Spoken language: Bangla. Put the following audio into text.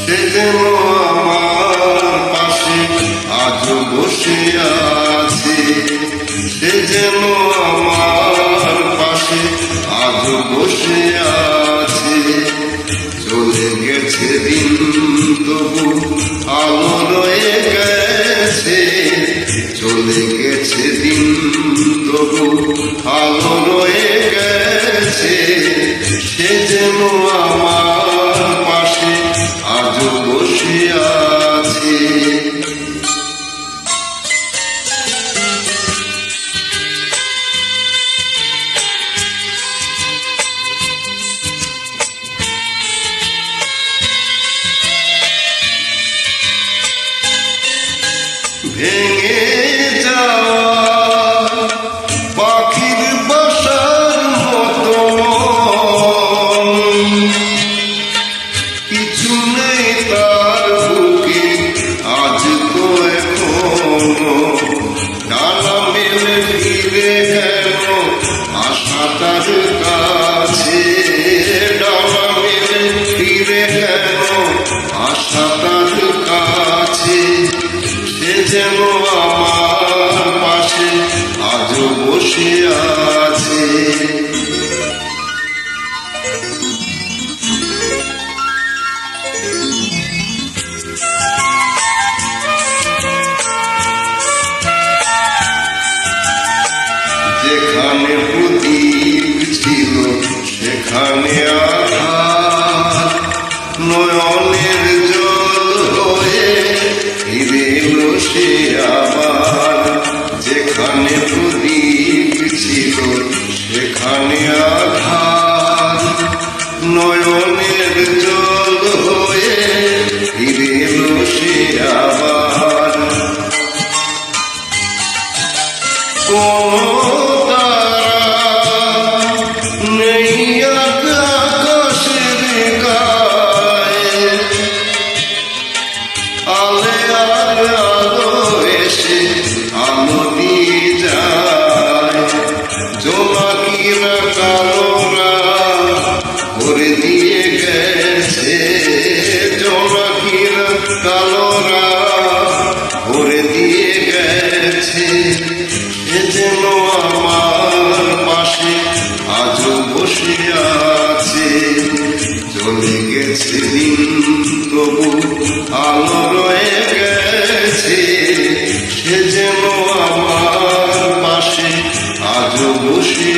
সে যেন আমার পাশে আজ বসে আছে, সে যেন আমার পাশে আজ বসে আছে। চলে গেছে দিন তবু আলো রয়ে গেছে, চলে গেছে দিন তবু আলো রয়ে গেছে। সে যেন আমার পাশে আজ বসে আছে। ভেঙে যাওয়া পাখির বাসার মতো কিছু নেই তার বুকে আজ তো এখনো। ডানা মেলে ফিরে গেল আশা তার কাছে, ডানা মেলে ফিরে গেল আশা তার কাছে। সে যেন আমার পাশে আজ বসে আছে। যেখানে প্রদীপ ছিল সেখানে আধার, নয়নের জল হয়ে ফিরে এলো সে আবার। যেখানে প্রদীপ ছিল সেখানে আধার, নয়নের জল হয়ে ফিরে এলো সে আবার। আলে আলে আলো এসে আলো দিয়ে যায়, জোনাকিরা কালোরা ভরে দিয়ে গেছে, জোনাকিরা কালোরা ভরে দিয়ে গেছে। সে যেন আমার পাশে আজ বসে আছে, চলে গেছে দিন তবু আলো রয়ে গেছে। সে যেন আমার পাশে আজ বসে